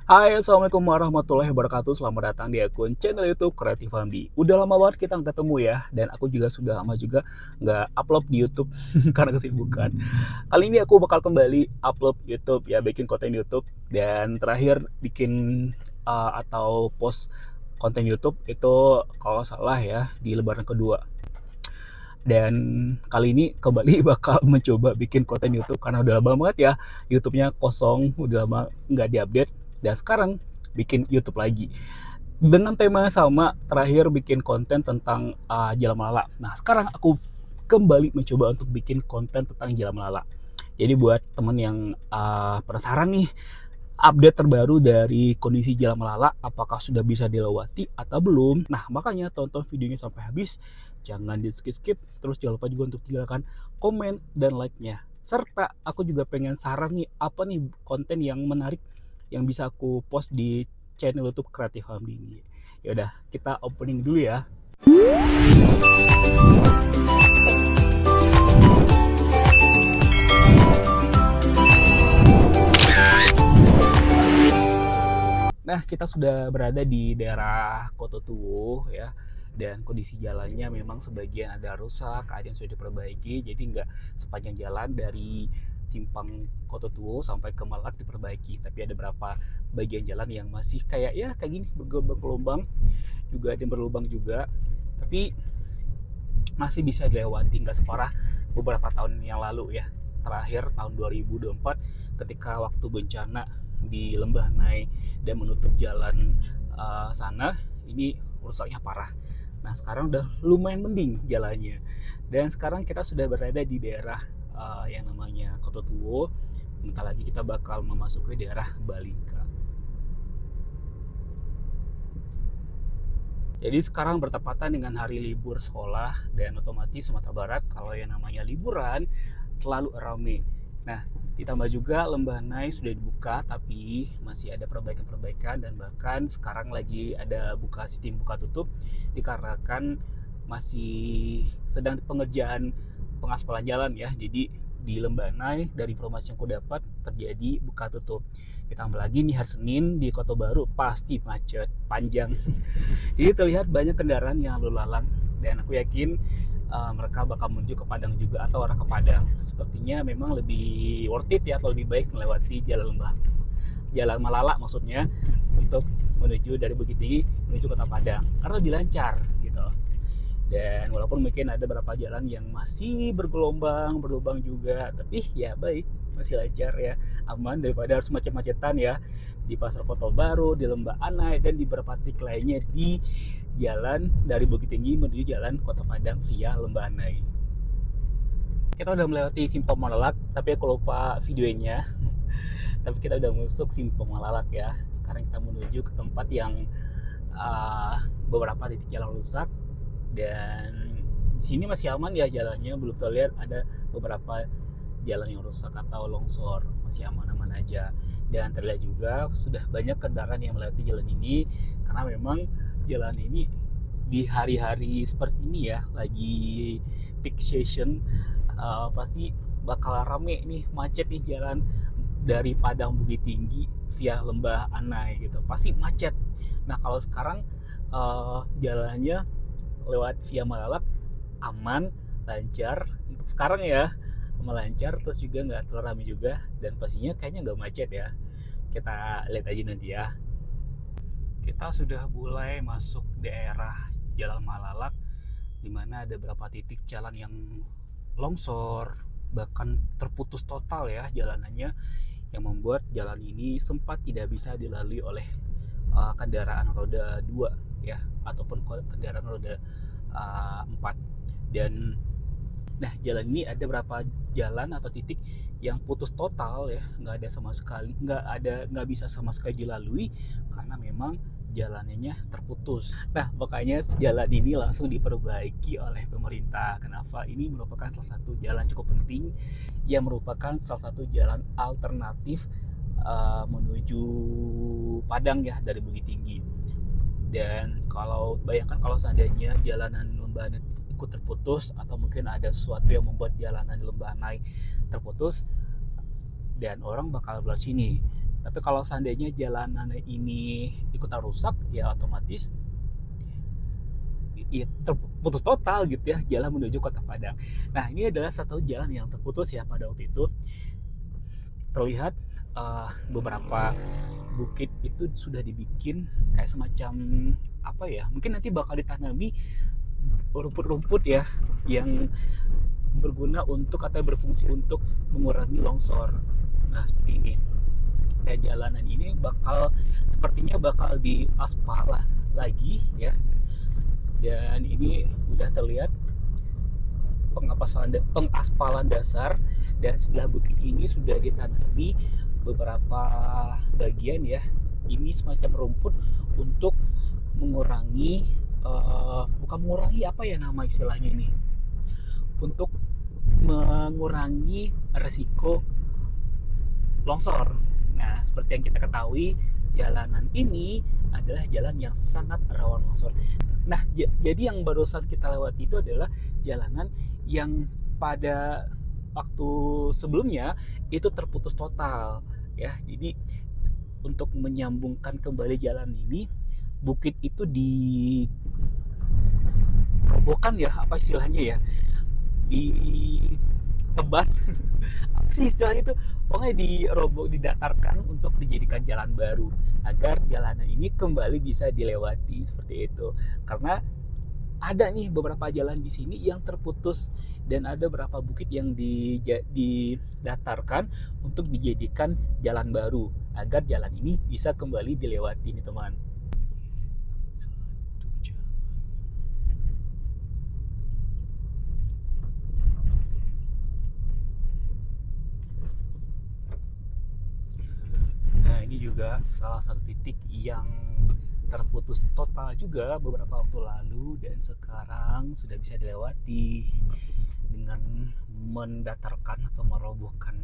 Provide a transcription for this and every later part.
Hai, assalamualaikum warahmatullahi wabarakatuh. Selamat datang di akun channel YouTube Kreatif Hamdi. Udah lama banget kita nggak ketemu ya, dan aku juga sudah lama juga nggak upload di YouTube karena kesibukan. Kali ini aku bakal kembali upload YouTube ya, bikin konten YouTube. Dan terakhir bikin atau post konten YouTube itu kalau nggak salah ya di Lebaran kedua. Dan kali ini kembali bakal mencoba bikin konten YouTube karena udah lama banget ya YouTube-nya kosong, udah lama nggak diupdate. Dan sekarang bikin YouTube lagi dengan tema yang sama. Terakhir bikin konten tentang Jalan Malala. Nah sekarang aku kembali mencoba untuk bikin konten tentang Jalan Malala. Jadi buat temen yang penasaran nih update terbaru dari kondisi Jalan Malala, apakah sudah bisa dilewati atau belum. Nah makanya tonton videonya sampai habis, jangan di skip-skip. Terus jangan lupa juga untuk tinggalkan komen dan like-nya. Serta aku juga pengen saran nih, apa nih konten yang menarik yang bisa aku post di channel YouTube Kreatif Hamdi ini. Yaudah, kita opening dulu ya. Nah, kita sudah berada di daerah Kototuwo ya, dan kondisi jalannya memang sebagian ada rusak, ada yang sudah diperbaiki, jadi nggak sepanjang jalan dari simpang Kototuwo sampai ke Malat diperbaiki, tapi ada beberapa bagian jalan yang masih kayak gini, bergelombang-gelombang, juga ada yang berlubang juga, tapi masih bisa dilewati, nggak separah beberapa tahun yang lalu ya. Terakhir tahun 2024 ketika waktu bencana di Lembah Nai dan menutup jalan sana, ini rusaknya parah. Nah sekarang udah lumayan mending jalannya, dan sekarang kita sudah berada di daerah yang namanya Kototuwo. Bentar lagi kita bakal memasuki daerah Balingka. Jadi sekarang bertepatan dengan hari libur sekolah, dan otomatis Sumatera Barat kalau yang namanya liburan selalu ramai. Nah, ditambah juga Lembah Nai sudah dibuka, tapi masih ada perbaikan-perbaikan, dan bahkan sekarang lagi ada buka sistem buka tutup dikarenakan masih sedang pengerjaan pengaspalan jalan ya. Jadi di Lembah Nai dari informasi yang aku dapat terjadi buka tutup. Ditambah lagi nih hari Senin di Kota Baru pasti macet panjang. Jadi terlihat banyak kendaraan yang lalu lalang, dan aku yakin mereka bakal menuju ke Padang juga atau arah ke Padang. Sepertinya memang lebih worth it ya, atau lebih baik melewati Jalan Malala maksudnya, untuk menuju dari Bukit Tinggi menuju Kota Padang karena lebih lancar gitu. Dan walaupun mungkin ada beberapa jalan yang masih berlubang juga, tapi ya baik, masih lancar ya, aman daripada harus macet-macetan ya di Pasar Kota Baru, di Lembah Anai, dan di beberapa titik lainnya di jalan dari Bukit Tinggi menuju jalan Kota Padang via Lembah Anai. Kita udah melewati Simpang Malalak, tapi aku lupa videonya. Tapi kita udah masuk Simpang Malalak ya. Sekarang kita menuju ke tempat yang beberapa titik jalan rusak, dan di sini masih aman ya jalannya, belum terlihat ada beberapa jalan yang rusak atau longsor, masih aman-aman aja. Dan terlihat juga sudah banyak kendaraan yang melewati jalan ini, karena memang jalan ini di hari-hari seperti ini ya, lagi peak season, pasti bakal rame nih, macet nih jalan dari Padang Bukit Tinggi via Lembah Anai gitu, pasti macet. Nah kalau sekarang jalannya lewat via Malalak aman, lancar untuk sekarang ya, melancar, terus juga nggak terlalu ramai juga, dan pastinya kayaknya nggak macet ya. Kita lihat aja nanti ya. Kita sudah mulai masuk daerah Jalan Malalak, di mana ada beberapa titik jalan yang longsor, bahkan terputus total ya jalanannya, yang membuat jalan ini sempat tidak bisa dilalui oleh kendaraan roda 2 ya, ataupun kendaraan roda 4. Dan nah jalan ini ada berapa jalan atau titik yang putus total ya, nggak ada sama sekali, nggak bisa sama sekali dilalui karena memang jalannya terputus. Nah makanya jalan ini langsung diperbaiki oleh pemerintah. Kenapa? Ini merupakan salah satu jalan cukup penting, yang merupakan salah satu jalan alternatif menuju Padang ya dari Bukit Tinggi. Dan kalau bayangkan kalau seandainya jalanan Lembah Nai ikut terputus, atau mungkin ada sesuatu yang membuat jalanan di Lembah Nai terputus, dan orang bakal belah sini. Tapi kalau seandainya jalanan ini ikutan rusak, ya otomatis ya terputus total gitu ya jalan menuju Kota Padang. Nah, ini adalah satu jalan yang terputus ya pada waktu itu. Terlihat beberapa bukit itu sudah dibikin kayak semacam apa ya? Mungkin nanti bakal ditanami rumput-rumput ya yang berguna untuk atau berfungsi untuk mengurangi longsor. Nah, seperti ini. Nah, jalanan ini sepertinya bakal diaspal lagi ya. Dan ini udah terlihat pengaspalan dasar, dan sebelah bukit ini sudah ditanami beberapa bagian ya. Ini semacam rumput untuk mengurangi bukan mengurangi apa ya nama istilahnya ini, untuk mengurangi resiko longsor. Nah, seperti yang kita ketahui, jalanan ini adalah jalan yang sangat rawan longsor. Nah, jadi yang barusan kita lewati itu adalah jalanan yang pada waktu sebelumnya itu terputus total ya. Jadi untuk menyambungkan kembali jalan ini, bukit itu dirobohkan ya, apa istilahnya ya, ditebas apa sih istilahnya itu, pokoknya didatarkan untuk dijadikan jalan baru agar jalanan ini kembali bisa dilewati seperti itu. Karena ada nih beberapa jalan di sini yang terputus dan ada beberapa bukit yang didatarkan untuk dijadikan jalan baru agar jalan ini bisa kembali dilewati nih teman. Nah, ini juga salah satu titik yang terputus total juga beberapa waktu lalu dan sekarang sudah bisa dilewati dengan mendatarkan atau merobohkan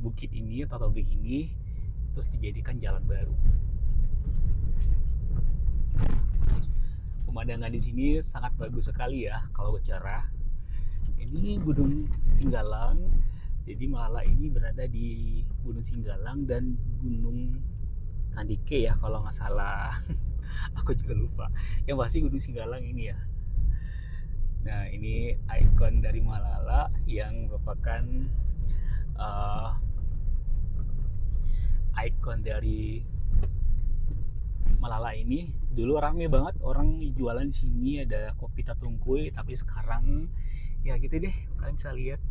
bukit ini atau tobing ini terus dijadikan jalan baru. Pemandangan di sini sangat bagus sekali ya kalau bercerah. Ini Gunung Singgalang. Jadi Malala ini berada di Gunung Singgalang dan Gunung Tandike ya kalau nggak salah. Aku juga lupa. Yang pasti Gunung Singgalang ini ya. Nah, ini ikon dari Malala yang merupakan ikon dari Malala ini. Dulu rame banget orang jualan di sini, ada kopi tatungkuy, tapi sekarang ya gitu deh, kalian bisa lihat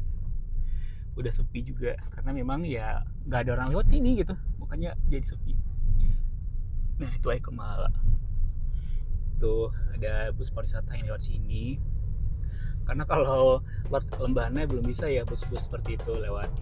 udah sepi juga karena memang ya nggak ada orang lewat sini gitu, makanya jadi sepi. Nah, itu ikon Malala. Tuh ada bus pariwisata yang lewat sini. Karena kalau Lembana belum bisa ya bus-bus seperti itu lewat.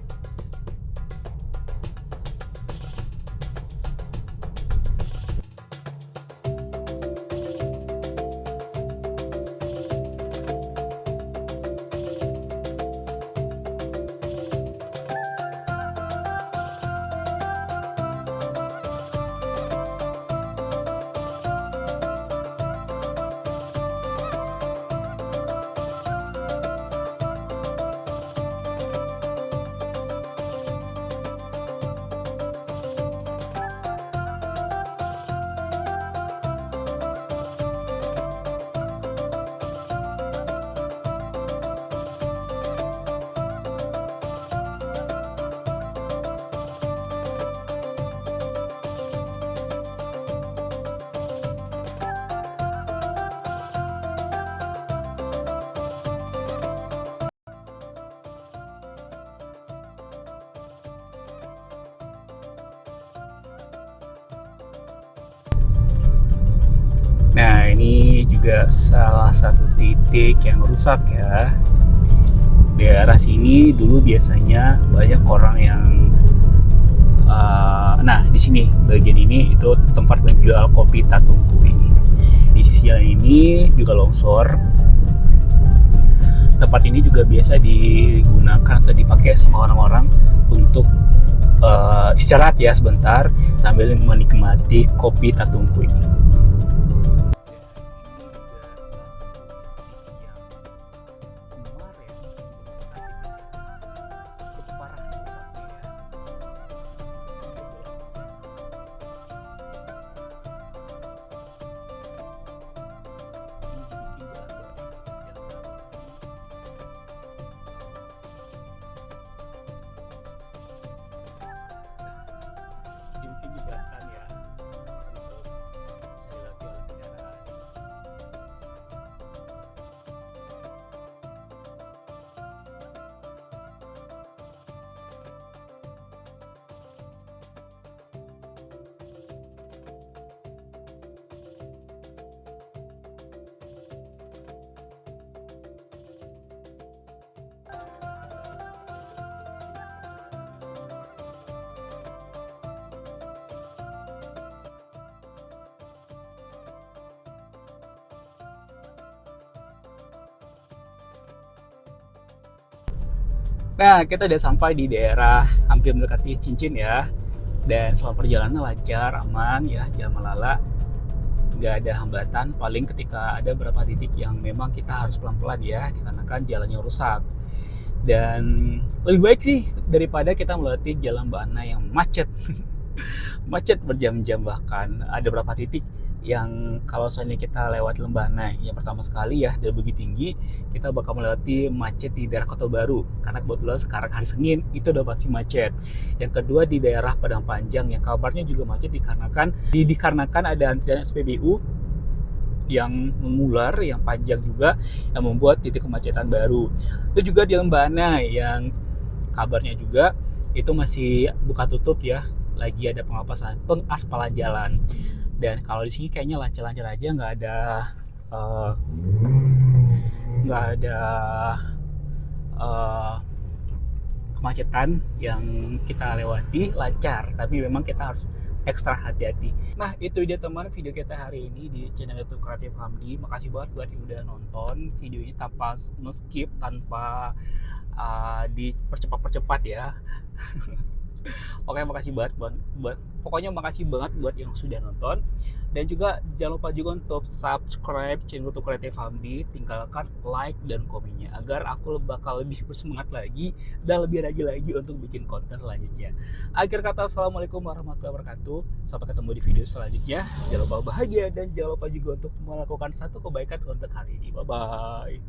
Nah, ini juga salah satu titik yang rusak ya. Di arah sini dulu biasanya banyak orang yang nah, di sini bagian ini itu tempat menjual kopi tatungkuy. Di sisi jalan ini juga longsor. Tempat ini juga biasa digunakan atau dipakai sama orang-orang untuk istirahat ya sebentar sambil menikmati kopi tatungkuy. Nah, kita udah sampai di daerah hampir mendekati Cincin ya. Dan selama perjalanan lancar, aman ya, jangan melala, nggak ada hambatan. Paling ketika ada beberapa titik yang memang kita harus pelan-pelan ya, dikarenakan jalannya rusak. Dan lebih baik sih daripada kita melewati jalan Bana yang macet. Macet berjam-jam, bahkan ada beberapa titik yang kalau seandainya kita lewat Lembana yang pertama sekali ya dari Bukit Tinggi, kita bakal melewati macet di daerah Kota Baru karena kebetulan sekarang hari Senin itu udah pasti macet. Yang kedua di daerah Padang Panjang yang kabarnya juga macet dikarenakan ada antrian SPBU yang mengular, yang panjang juga, yang membuat titik kemacetan baru. Itu juga di Lembana yang kabarnya juga itu masih buka tutup ya, lagi ada pengaspalan jalan. Dan kalau di sini kayaknya lancar-lancar aja, eh, nggak ada eh, kemacetan yang kita lewati, lancar. Tapi memang kita harus ekstra hati-hati. Nah itu dia teman video kita hari ini di channel YouTube Kreatif Hamdi. Makasih banget buat yang udah nonton video ini tanpa skip, tanpa dipercepat-percepat ya. Oke, makasih banget pokoknya makasih banget buat yang sudah nonton. Dan juga jangan lupa juga untuk subscribe channel YouTube Kreatif Hamdi, tinggalkan like dan komennya agar aku bakal lebih bersemangat lagi dan lebih rajin lagi untuk bikin konten selanjutnya. Akhir kata, assalamualaikum warahmatullahi wabarakatuh. Sampai ketemu di video selanjutnya. Jangan lupa bahagia dan jangan lupa juga untuk melakukan satu kebaikan untuk hari ini. Bye bye.